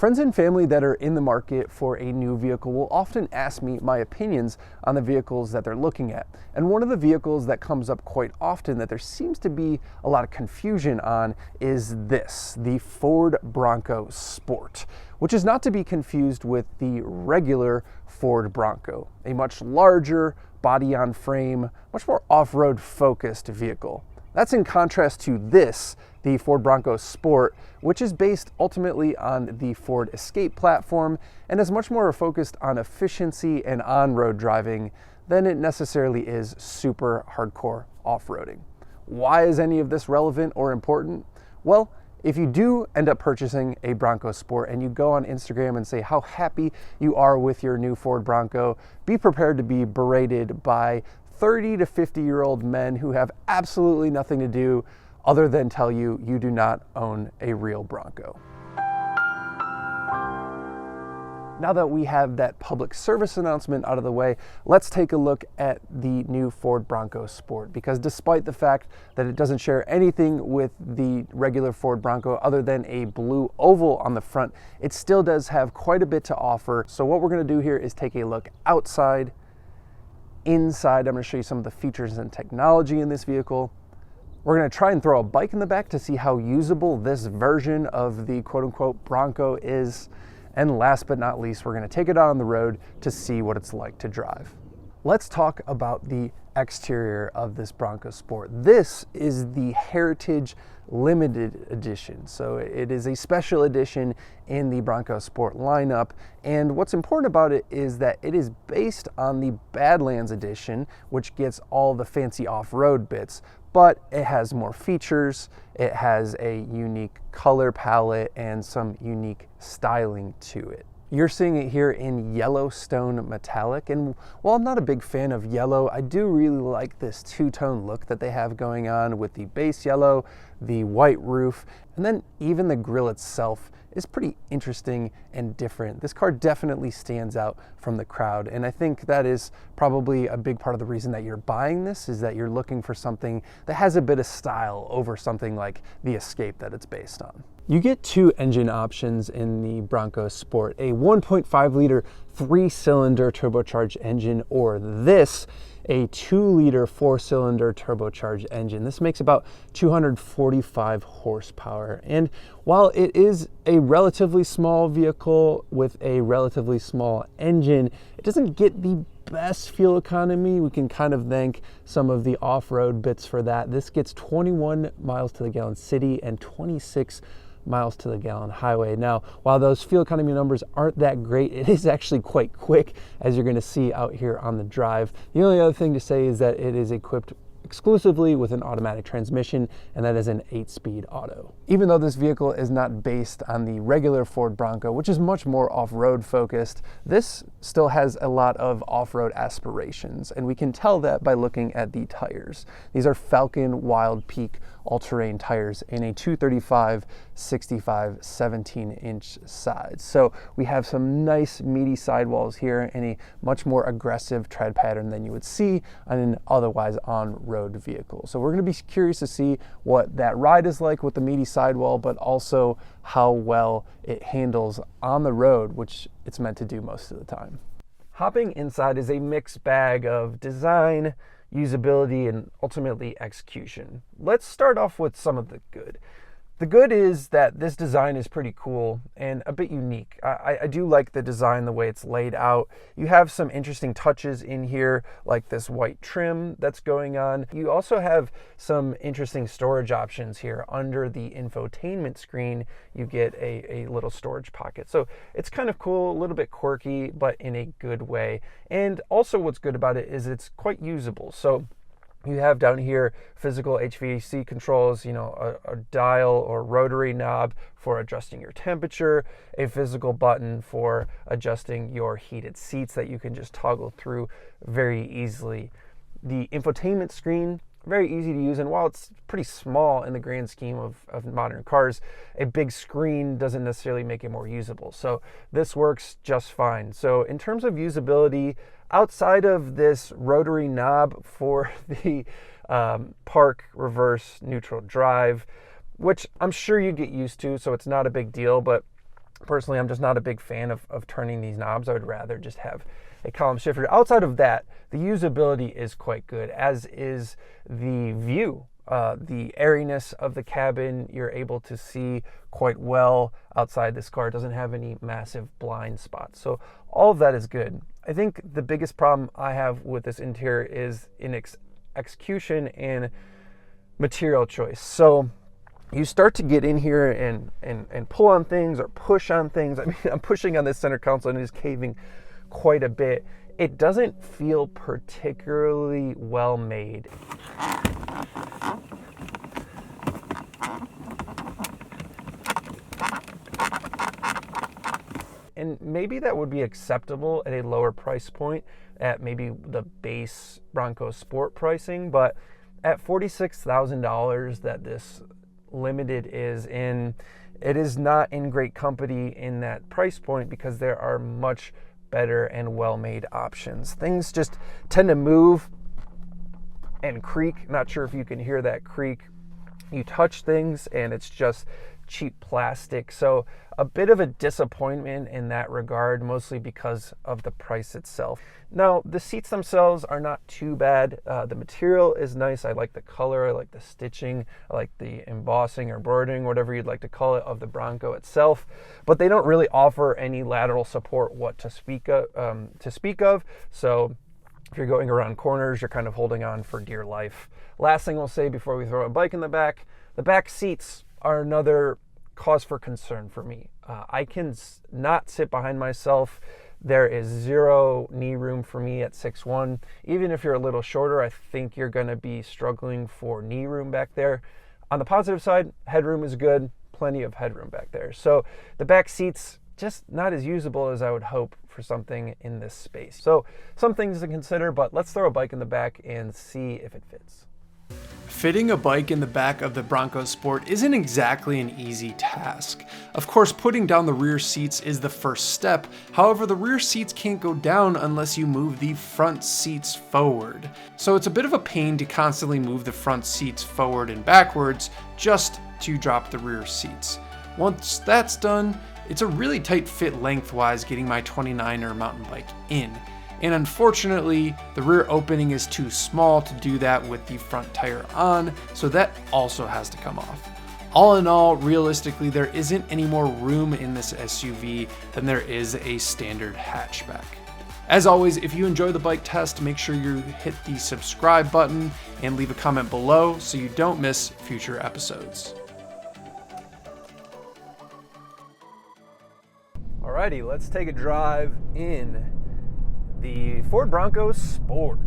Friends and family that are in the market for a new vehicle will often ask me my opinions on the vehicles that they're looking at. And one of the vehicles that comes up quite often that there seems to be a lot of confusion on is this, the Ford Bronco Sport, which is not to be confused with the regular Ford Bronco, a much larger, body on frame, much more off-road focused vehicle. That's in contrast to this, the Ford Bronco Sport, which is based ultimately on the Ford Escape platform and is much more focused on efficiency and on-road driving than it necessarily is super hardcore off-roading. Why is any of this relevant or important? Well, if you do end up purchasing a Bronco Sport and you go on Instagram and say how happy you are with your new Ford Bronco, be prepared to be berated by 30 to 50-year-old men who have absolutely nothing to do other than tell you you do not own a real Bronco. Now that we have that public service announcement out of the way, let's take a look at the new Ford Bronco Sport, because despite the fact that it doesn't share anything with the regular Ford Bronco other than a blue oval on the front, it still does have quite a bit to offer. So what we're going to do here is take a look outside, inside. I'm going to show you some of the features and technology in this vehicle. We're going to try and throw a bike in the back to see how usable this version of the quote-unquote Bronco is. And last but not least, we're going to take it out on the road to see what it's like to drive. Let's talk about the exterior of this Bronco Sport. This is the Heritage Limited Edition. So it is a special edition in the Bronco Sport lineup. And what's important about it is that it is based on the Badlands Edition, which gets all the fancy off-road bits, but it has more features, it has a unique color palette, and some unique styling to it. You're seeing it here in Yellowstone metallic, and while I'm not a big fan of yellow, I do really like this two-tone look that they have going on with the base yellow, the white roof, and then even the grille itself is pretty interesting and different. This car definitely stands out from the crowd, and I think that is probably a big part of the reason that you're buying this, is that you're looking for something that has a bit of style over something like the Escape that it's based on. You get two engine options in the Bronco Sport, a 1.5 liter 3-cylinder turbocharged engine, or this, a 2-liter 4-cylinder turbocharged engine. This makes about 245 horsepower. And while it is a relatively small vehicle with a relatively small engine, it doesn't get the best fuel economy. We can kind of thank some of the off-road bits for that. This gets 21 miles to the gallon city and 26 miles to the gallon highway. Now, while those fuel economy numbers aren't that great, it is actually quite quick, as you're going to see out here on the drive. The only other thing to say is that it is equipped exclusively with an automatic transmission, and that is an 8-speed auto. Even though this vehicle is not based on the regular Ford Bronco, which is much more off-road focused, this still has a lot of off-road aspirations, and we can tell that by looking at the tires. These are Falcon Wild Peak all-terrain tires in a 235/65 17-inch sides. So we have some nice meaty sidewalls here and a much more aggressive tread pattern than you would see on an otherwise on-road vehicle. So we're going to be curious to see what that ride is like with the meaty sidewall, but also how well it handles on the road, which it's meant to do most of the time. Hopping inside is a mixed bag of design, usability, and ultimately execution. Let's start off with some of the good. The good is that this design is pretty cool and a bit unique. I do like the design, the way it's laid out. You have some interesting touches in here, like this white trim that's going on. You also have some interesting storage options here. Under the infotainment screen, you get a little storage pocket. So it's kind of cool, a little bit quirky, but in a good way. And also what's good about it is it's quite usable. So you have down here physical HVAC controls, a dial or rotary knob for adjusting your temperature, a physical button for adjusting your heated seats that you can just toggle through very easily. The infotainment screen, very easy to use, and while it's pretty small in the grand scheme of modern cars, a big screen doesn't necessarily make it more usable. So this works just fine. So in terms of usability, outside of this rotary knob for the park, reverse, neutral drive, which I'm sure you get used to, so it's not a big deal, but Personally, I'm just not a big fan of turning these knobs. I would rather just have a column shifter. Outside of that, the usability is quite good, as is the view. The airiness of the cabin, you're able to see quite well outside this car. It doesn't have any massive blind spots. So all of that is good. I think the biggest problem I have with this interior is in execution and material choice. So you start to get in here and pull on things or push on things. I mean, I'm pushing on this center console and it is caving quite a bit. It doesn't feel particularly well made. And maybe that would be acceptable at a lower price point, at maybe the base Bronco Sport pricing, but at $46,000 that this Limited is in, it is not in great company in that price point, because there are much better and well-made options. Things just tend to move and creak. Not sure if you can hear that creak. You touch things and it's just cheap plastic. So a bit of a disappointment in that regard, mostly because of the price itself. Now, the seats themselves are not too bad. The material is nice. I like the color. I like the stitching. I like the embossing or embroidering, whatever you'd like to call it, of the Bronco itself. But they don't really offer any lateral support to speak of. So if you're going around corners, you're kind of holding on for dear life. Last thing we'll say before we throw a bike in the back seats are another cause for concern for me. I can not sit behind myself. There is zero knee room for me at 6'1". Even if you're a little shorter, I think you're going to be struggling for knee room back there. On the positive side, headroom is good. Plenty of headroom back there. So the back seats, just not as usable as I would hope for something in this space. So some things to consider, but let's throw a bike in the back and see if it fits. Fitting a bike in the back of the Bronco Sport isn't exactly an easy task. Of course, putting down the rear seats is the first step. However, the rear seats can't go down unless you move the front seats forward. So it's a bit of a pain to constantly move the front seats forward and backwards just to drop the rear seats. Once that's done, it's a really tight fit lengthwise getting my 29er mountain bike in. And unfortunately, the rear opening is too small to do that with the front tire on, so that also has to come off. All in all, realistically, there isn't any more room in this SUV than there is a standard hatchback. As always, if you enjoy the bike test, make sure you hit the subscribe button and leave a comment below so you don't miss future episodes. Alrighty, let's take a drive in the Ford Bronco Sport.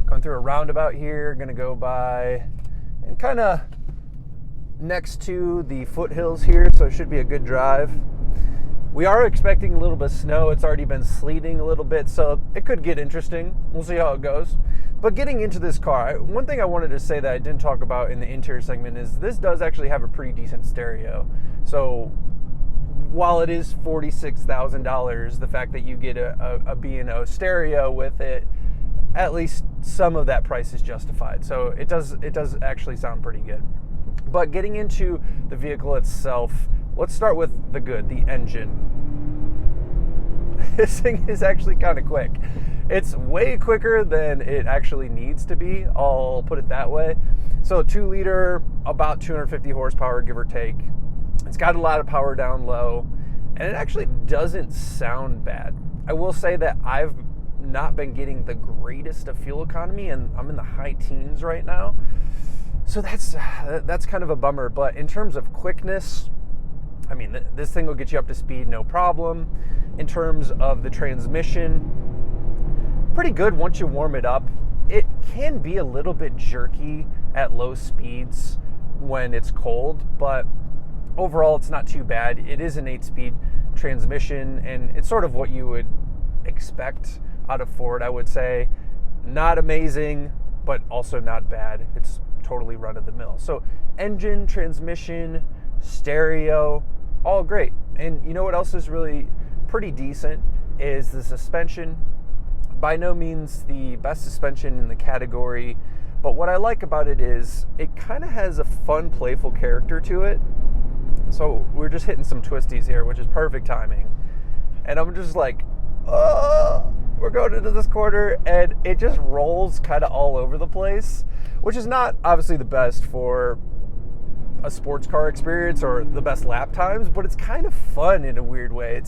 Going through a roundabout here, gonna go by and kind of next to the foothills here, so it should be a good drive. We are expecting a little bit of snow. It's already been sleeting a little bit, so it could get interesting. We'll see how it goes. But getting into this car, one thing I wanted to say that I didn't talk about in the interior segment is this does actually have a pretty decent stereo. So while it is $46,000, the fact that you get a B&O stereo with it, at least some of that price is justified. So it does actually sound pretty good. But getting into the vehicle itself, let's start with the good, the engine. This thing is actually kind of quick. It's way quicker than it actually needs to be, I'll put it that way. So 2 liter, about 250 horsepower, give or take. It's got a lot of power down low, and it actually doesn't sound bad. I will say that I've not been getting the greatest of fuel economy, and I'm in the high teens right now. So that's kind of a bummer. But in terms of quickness, I mean, this thing will get you up to speed, no problem. In terms of the transmission, pretty good once you warm it up. It can be a little bit jerky at low speeds when it's cold, but overall, it's not too bad. It is an 8-speed transmission, and it's sort of what you would expect out of Ford, I would say. Not amazing, but also not bad. It's totally run-of-the-mill. So engine, transmission, stereo, all great. And you know what else is really pretty decent is the suspension. By no means the best suspension in the category, but what I like about it is it kind of has a fun, playful character to it. So we're just hitting some twisties here, which is perfect timing. And I'm just like, oh, we're going into this corner, and it just rolls kind of all over the place, which is not obviously the best for a sports car experience or the best lap times, but it's kind of fun in a weird way.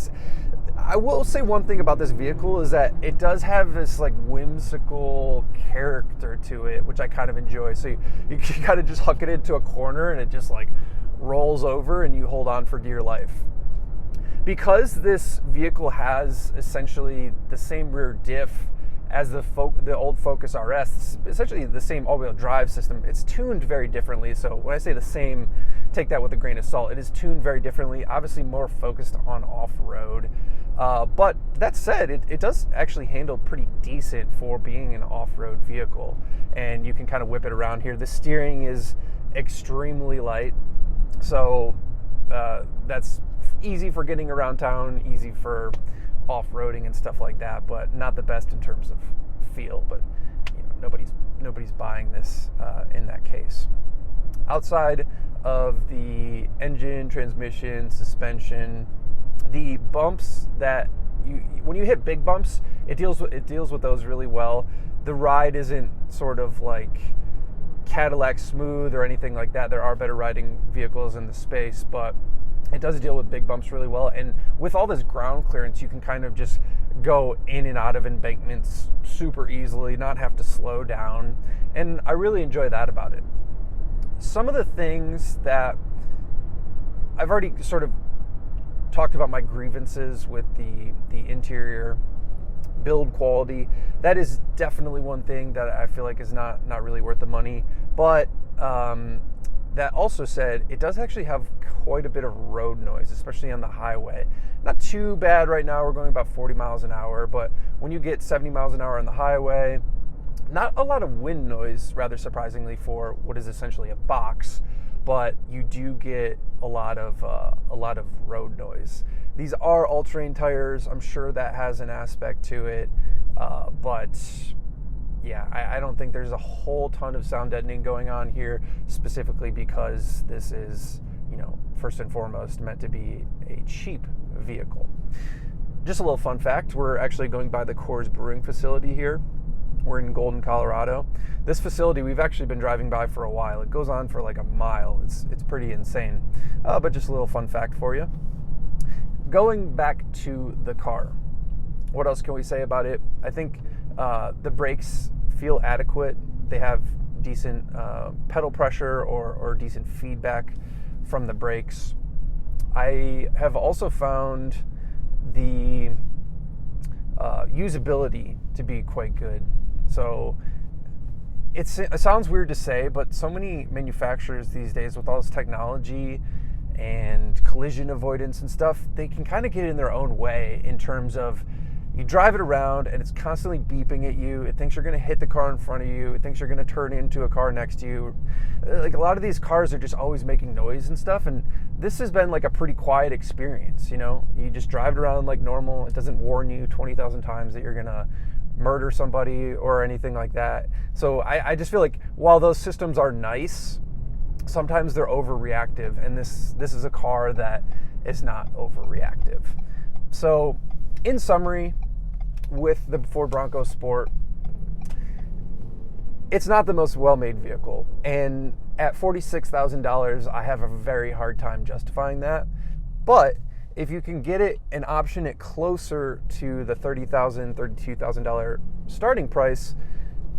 I will say one thing about this vehicle is that it does have this like whimsical character to it, which I kind of enjoy. So you can kind of just huck it into a corner and it just like rolls over and you hold on for dear life. Because this vehicle has essentially the same rear diff as the old Focus RS, essentially the same all-wheel drive system, it's tuned very differently. So when I say the same, take that with a grain of salt. It is tuned very differently, obviously more focused on off-road. But that said, it does actually handle pretty decent for being an off-road vehicle. And you can kind of whip it around here. The steering is extremely light. So that's easy for getting around town, easy for off-roading and stuff like that, but not the best in terms of feel. But you know, nobody's buying this in that case. Outside of the engine, transmission, suspension, the bumps that when you hit big bumps, it deals with those really well. The ride isn't sort of like Cadillac smooth or anything like that. There are better riding vehicles in the space, but it does deal with big bumps really well. And with all this ground clearance, you can kind of just go in and out of embankments super easily, not have to slow down. And I really enjoy that about it. Some of the things that I've already sort of talked about, my grievances with the interior build quality, that is definitely one thing that I feel like is not really worth the money. But that also said, it does actually have quite a bit of road noise, especially on the highway. Not too bad right now, we're going about 40 miles an hour, but when you get 70 miles an hour on the highway, not a lot of wind noise, rather surprisingly, for what is essentially a box, but you do get a lot of road noise. These are all-terrain tires. I'm sure that has an aspect to it, but yeah, I don't think there's a whole ton of sound deadening going on here, specifically because this is, you know, first and foremost meant to be a cheap vehicle. Just a little fun fact, we're actually going by the Coors Brewing facility here. We're in Golden, Colorado. This facility we've actually been driving by for a while. It goes on for like a mile. It's pretty insane, but just a little fun fact for you. Going back to the car, what else can we say about it? I think the brakes feel adequate. They have decent pedal pressure or decent feedback from the brakes. I have also found the usability to be quite good. So it sounds weird to say, but so many manufacturers these days with all this technology and collision avoidance and stuff, they can kind of get in their own way in terms of you drive it around and it's constantly beeping at you. It thinks you're going to hit the car in front of you. It thinks you're going to turn into a car next to you. Like a lot of these cars are just always making noise and stuff. And this has been like a pretty quiet experience. You know, you just drive it around like normal. It doesn't warn you 20,000 times that you're going to murder somebody or anything like that. So I just feel like while those systems are nice, sometimes they're overreactive. And this is a car that is not overreactive. So in summary, with the Ford Bronco Sport, it's not the most well-made vehicle, and at $46,000 I have a very hard time justifying that. But if you can get it and option it closer to the $30,000, $32,000 starting price,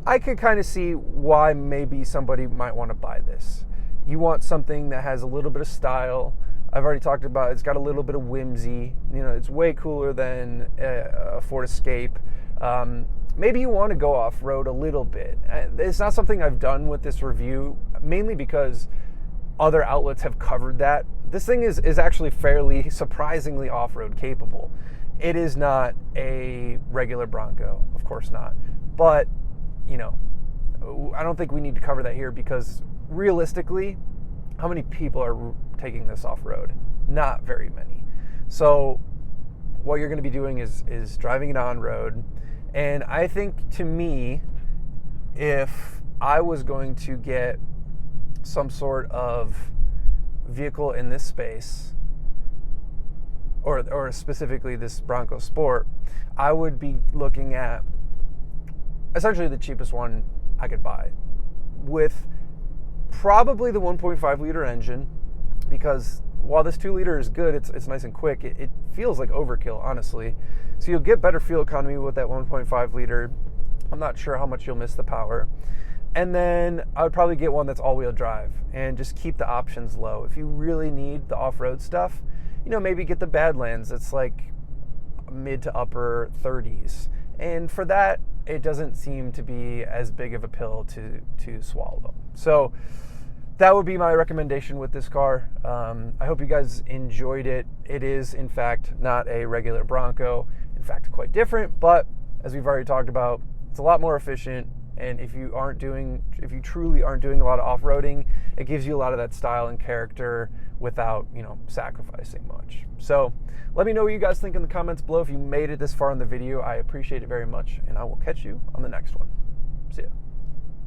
I could kind of see why maybe somebody might want to buy this. You want something that has a little bit of style. I've already talked about it's got a little bit of whimsy. You know, it's way cooler than a Ford Escape. Maybe you want to go off-road a little bit. It's not something I've done with this review, mainly because other outlets have covered that. This thing is actually fairly surprisingly off-road capable. It is not a regular Bronco, of course not. But, you know, I don't think we need to cover that here because realistically, how many people are taking this off-road? Not very many. So what you're going to be doing is driving it on-road. And I think, to me, if I was going to get some sort of vehicle in this space, or specifically this Bronco Sport, I would be looking at essentially the cheapest one I could buy, with probably the 1.5 liter engine, because while this 2 liter is good, it's nice and quick, it feels like overkill, honestly. So you'll get better fuel economy with that 1.5 liter. I'm not sure how much you'll miss the power. And then I would probably get one that's all-wheel drive and just keep the options low. If you really need the off-road stuff, you know, maybe get the Badlands. It's like mid to upper 30s. And for that, it doesn't seem to be as big of a pill to swallow. So that would be my recommendation with this car. I hope you guys enjoyed it. It is, in fact, not a regular Bronco. In fact, quite different, but as we've already talked about, it's a lot more efficient. And if you truly aren't doing a lot of off-roading, it gives you a lot of that style and character without, you know, sacrificing much. So let me know what you guys think in the comments below. If you made it this far in the video, I appreciate it very much, and I will catch you on the next one. See ya.